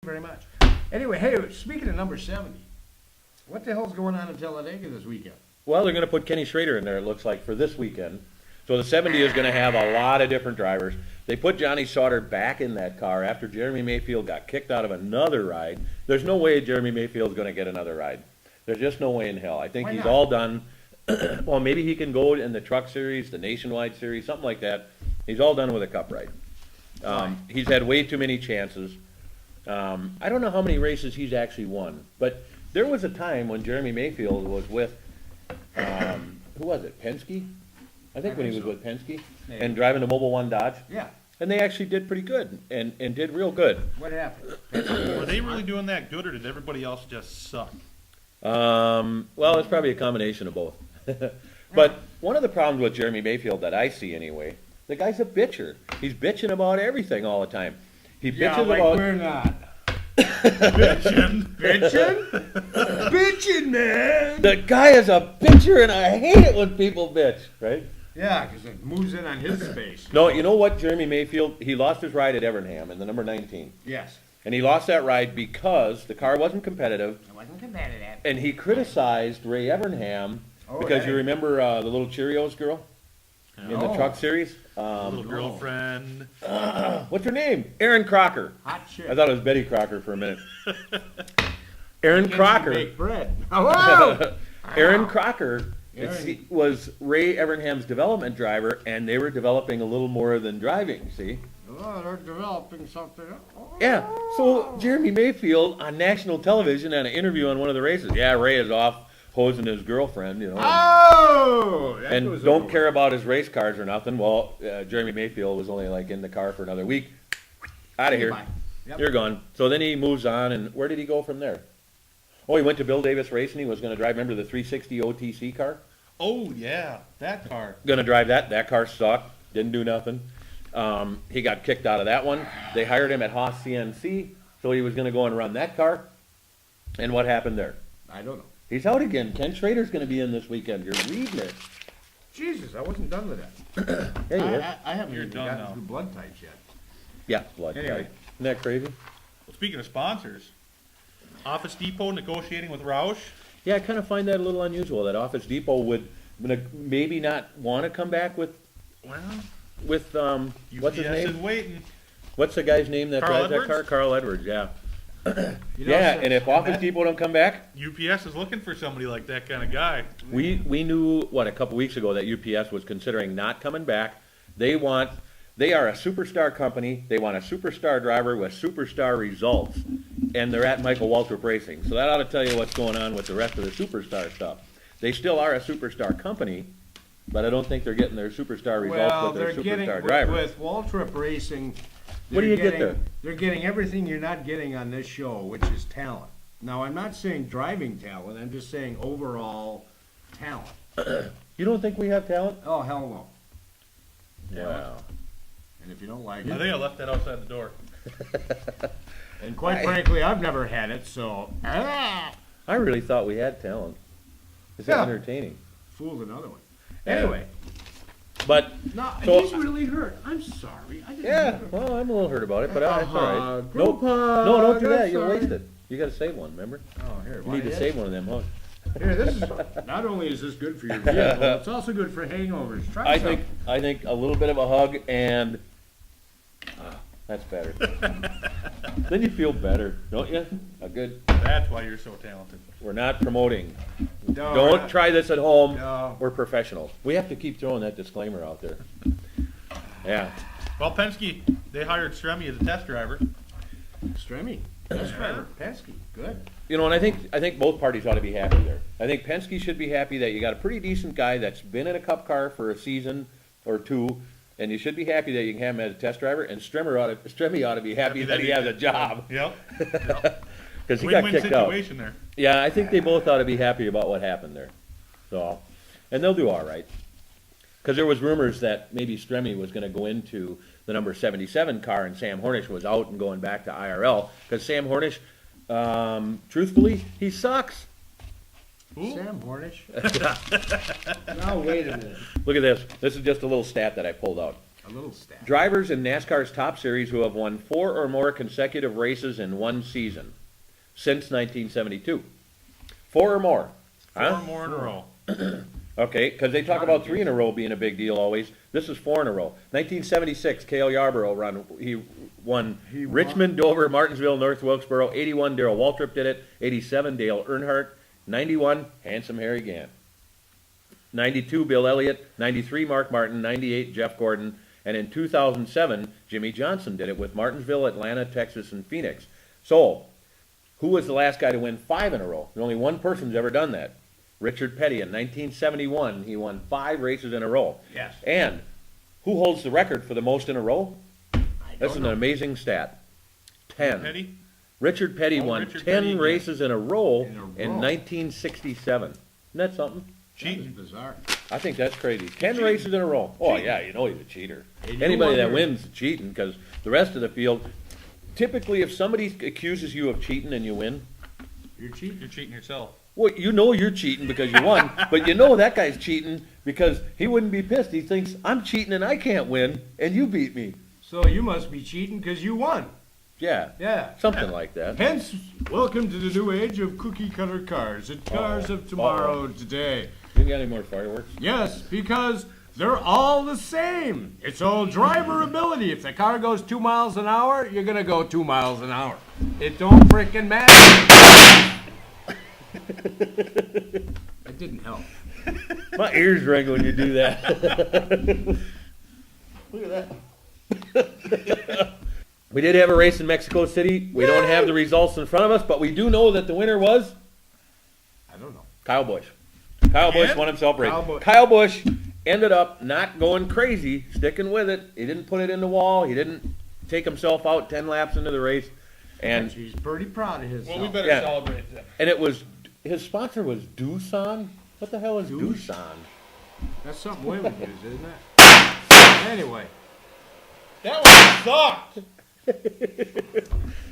Very much. Anyway, hey, speaking of number 70, what the hell's going on in Talladega this weekend? Well, they're going to put Kenny Schrader in there, it looks like, for this weekend. So the 70 is going to have a lot of different drivers. They put Johnny Sauter back in that car after Jeremy Mayfield got kicked out of another ride. There's no way Jeremy Mayfield's going to get another ride. There's just no way in hell. I think he's all done. Well, maybe he can go in the Truck Series, the Nationwide Series, something like that. He's all done with a Cup ride. He's had way too many chances. I don't know how many races he's actually won, but there was a time when Jeremy Mayfield was with, who was it, Penske? I think when he was with Penske and driving the Mobile One Dodge. Yeah. And they actually did pretty good and did real good. What happened? Were they really doing that good, or did everybody else just suck? Well, it's probably a combination of both. But one of the problems with Jeremy Mayfield that I see anyway, the guy's a bitcher. He's bitching about everything all the time. He bitches about. We're not. Bitchin'. Bitching, man. The guy is a bitcher, and I hate it when people bitch, right? Yeah, because it moves in on his space. No, you know what, Jeremy Mayfield, he lost his ride at Evernham in the number 19. Yes. And he lost that ride because the car wasn't competitive, It wasn't competitive. and he criticized Ray Evernham because you remember the little Cheerios girl in the Truck Series? Little girlfriend. What's her name? Aaron Crocker. Hot shit. I thought it was Betty Crocker for a minute. Aaron Crocker. Bake bread. Hello. Aaron Crocker Aaron. was Ray Evernham's development driver, and they were developing a little more than driving, see? Oh, they're developing something. Oh. Yeah, so Jeremy Mayfield on national television had an interview on one of the races. Yeah, Ray is off hosing his girlfriend, you know. Oh! That And goes don't over. care about his race cars or nothing. Well, Jeremy Mayfield was only like in the car for another week. Out of here. Bye. Yep. You're gone. So then he moves on, and where did he go from there? Oh, he went to Bill Davis Racing. He was going to drive, remember the 360 OTC car? Oh, yeah, that car. Going to drive that. That car sucked. Didn't do nothing. He got kicked out of that one. They hired him at Haas CNC, so he was going to go and run that car. And what happened there? I don't know. He's out again. Ken Schrader's going to be in this weekend. You're reading it. Jesus, I wasn't done with that. Yeah, you were. I haven't You're even done gotten now. through blood types yet. Yeah, blood. Anyway. Right. Isn't that crazy? Well, speaking of sponsors, Office Depot negotiating with Roush. Yeah, I kind of find that a little unusual that Office Depot would maybe not want to come back with Well, what's his UPS is name? waiting. What's the guy's name that Carl drives that car? Edwards? Carl Edwards. Yeah. You know, Yeah, so- and if Office Depot don't come back, UPS is looking for somebody like that kind of guy. we knew a couple weeks ago that UPS was considering not coming back. They are a superstar company. They want a superstar driver with superstar results, and they're at Michael Waltrip Racing. So that ought to tell you what's going on with the rest of the superstar stuff. They still are a superstar company, but I don't think they're getting their superstar results Well, with their they're superstar getting driver. with Waltrip Racing. What do you get there? They're getting everything you're not getting on this show, which is talent. Now, I'm not saying driving talent. I'm just saying overall talent. You don't think we have talent? Oh, hell no. Wow. And if you don't like I it, think I left that outside the door. and quite frankly, I've never had it, so I really thought we had talent. It's entertaining. fooled another one. Yeah. Anyway, But no, So- he's really hurt. I'm sorry. I didn't yeah, mean to- well, I'm a little hurt about it, but it's all right. Group hug. No, don't do I'm that. You'll sorry. waste it. You got to save one. Remember? Oh, here. You need to save one of them, huh? Here, this is not only is this good for your vehicle, it's also good for hangovers. Try I some. think a little bit of a hug and that's better. Then you feel better, don't you? A good. That's why you're so talented. We're not promoting. No, we're Don't not. try this at home. No. We're professionals. We have to keep throwing that disclaimer out there. Yeah. Well, Penske, they hired Stremme as a test driver. Stremme, test driver, Penske, good. You know, and I think both parties ought to be happy there. I think Penske should be happy that you got a pretty decent guy that's been in a Cup car for a season or two, and you should be happy that you can have him as a test driver. And Stremme ought to be happy that he has a job Yep. because he got Win-win kicked out. situation there. Yeah, I think they both ought to be happy about what happened there. So, and they'll do all right. Because there was rumors that maybe Stremme was going to go into the number 77 car, and Sam Hornish was out and going back to IRL. Because Sam Hornish, truthfully, he sucks. Ooh. Sam Hornish. Now, wait a minute. Look at this. This is just a little stat that I pulled out. A little stat. Drivers in NASCAR's top series who have won 4 or more consecutive races in one season since 1972. 4 or more. Four Huh? or more in a row. Okay, because they talk about 3 in a row being a big deal always. This is 4 in a row. 1976, Cale Yarborough he won Richmond, Dover, Martinsville, North Wilkesboro. 81, Darrell Waltrip did it. 87, Dale Earnhardt. 91, Handsome Harry Gant. 92, Bill Elliott. 93, Mark Martin. 98, Jeff Gordon. And in 2007, Jimmy Johnson did it with Martinsville, Atlanta, Texas, and Phoenix. So, who was the last guy to win 5 in a row? Only one person's ever done that. Richard Petty in 1971, he won 5 races in a row. Yes. And who holds the record for the most in a row? That's an amazing stat. 10. Petty? Richard Petty won Richard 10 Petty, races in a row In a row. in 1967. Isn't that something? Cheating. That's bizarre. I think that's crazy. 10 races in a row. Oh, yeah, you know he's a cheater. And you Anybody that wonder- wins is cheating because the rest of the field, typically if somebody accuses you of cheating and you win, You're cheating. You're cheating yourself. well, you know you're cheating because you won, but you know that guy's cheating because he wouldn't be pissed. He thinks, I'm cheating and I can't win, and you beat me. So you must be cheating because you won. Yeah, Yeah. something like that. Hence, welcome to the new age of cookie cutter cars. It's cars of tomorrow, today. You got any more fireworks? Yes, because they're all the same. It's all driver ability. If the car goes 2 miles an hour, you're gonna go 2 miles an hour. It don't frickin' matter. That didn't help. My ears ring when you do that. Look at that. We did have a race in Mexico City. We don't have the results in front of us, but we do know that the winner was I don't know. Kyle Busch. Kyle Busch Again? won himself a race. Kyle Busch. Kyle Busch ended up not going crazy, sticking with it. He didn't put it in the wall. He didn't take himself out 10 laps into the race. And And he's pretty proud of himself. Well, we better Yeah. celebrate that. and it was his sponsor was Doosan. What the hell is Douche? Doosan? That's something women use, isn't it? Anyway, That one sucked.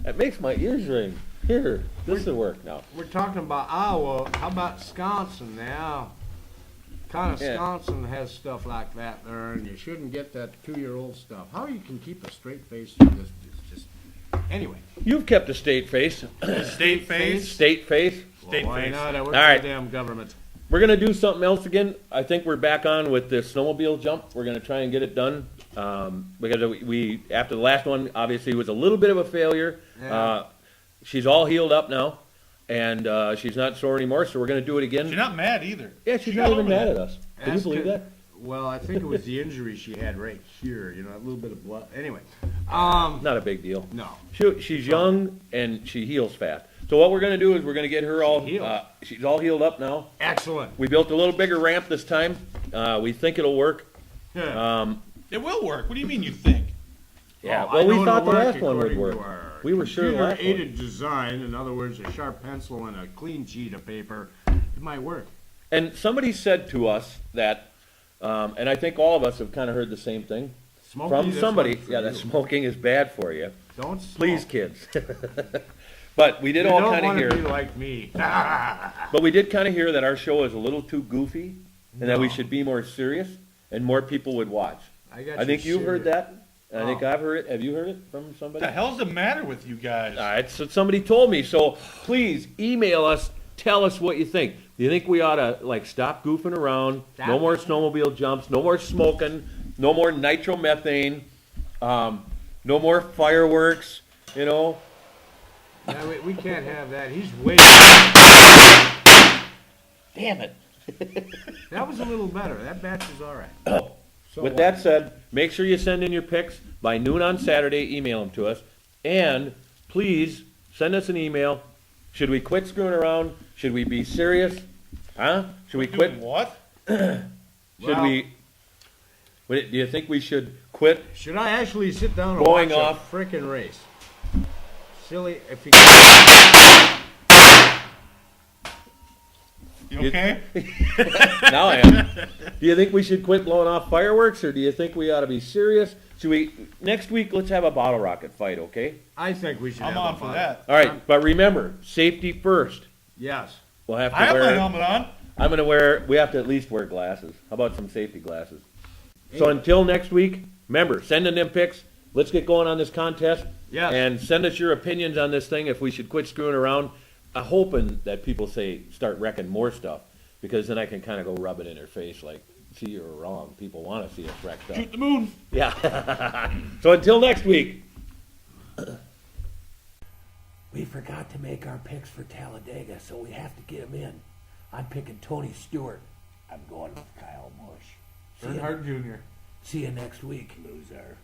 That makes my ears ring. Here, this will work now. we're talking about Iowa. How about Wisconsin now? Kind of Yeah. Wisconsin has stuff like that there, and you shouldn't get that 2-year-old stuff. How you can keep a straight face through this is just... Anyway. You've kept a state face. State face. State face. State Why face. not? I work All for right. the damn government. We're gonna do something else again. I think we're back on with the snowmobile jump. We're gonna try and get it done because we after the last one obviously was a little bit of a failure. Yeah. She's all healed up now, and she's not sore anymore. So we're gonna do it again. She's not mad either. Yeah, she's She not got even over mad that. at us. Can you That's believe good. that? Well, I think it was the injury she had right here. You know, a little bit of blood. Anyway, Not a big deal. no. She's young and she heals fast. So what we're gonna do is we're gonna get her all. Heals. She's all healed up now. Excellent. We built a little bigger ramp this time. We think it'll work. Yeah. It will work. What do you mean you think? Yeah. I well, we know thought it'll the work last one would according work. to our We were sure the last one. computer-aided design, in other words, a sharp pencil and a clean sheet of paper, it might work. And somebody said to us that, and I think all of us have kind of heard the same thing Smokey, from this somebody. one's for Yeah, you. that smoking is bad for you. Don't smoke. Please, kids. But we did You all don't kind of want to be hear. like me. But we did kind of hear that our show is a little too goofy, and that we No. should be more serious, and more people would watch. I think you've heard serious. that. And I think Oh. I've heard it. Have you heard it from What somebody? the hell's the matter with you guys? It's what somebody told me. So please email us. Tell us what you think. Do you think we ought to like stop goofing around? No Stop. more snowmobile jumps. No more smoking. No more nitromethane. No more fireworks. You know. Yeah, we can't have that. He's way. Damn it. That was a little better. That batch is all right. Oh. So With what? that said, make sure you send in your pics by noon on Saturday. Email them to us, and please send us an email. Should we quit screwing around? Should we be serious? Huh? Should we quit? Doing what? Should Well- we? Do you think we should quit? Should I actually sit down and Going watch off. a frickin' race? Silly. If you. You okay? Now I am. Do you think we should quit blowing off fireworks, or do you think we ought to be serious? Should we next week? Let's have a bottle rocket fight, okay? I think we should. I'm have on a for fun. that. All right, but remember, safety first. Yes. We'll have to I have my wear. helmet on. I'm gonna wear. We have to at least wear glasses. How about some safety glasses? So until next week, remember, send in them picks. Let's get going on this contest. Yes. And send us your opinions on this thing if we should quit screwing around. I'm hoping that people start wrecking more stuff, because then I can kind of go rub it in their face like, see, you're wrong. People want to see us wreck stuff. Shoot the moon. Yeah. So until next week. We forgot to make our picks for Talladega, so we have to get them in. I'm picking Tony Stewart. I'm going with Kyle Busch. Earnhardt Jr. See you next week, loser.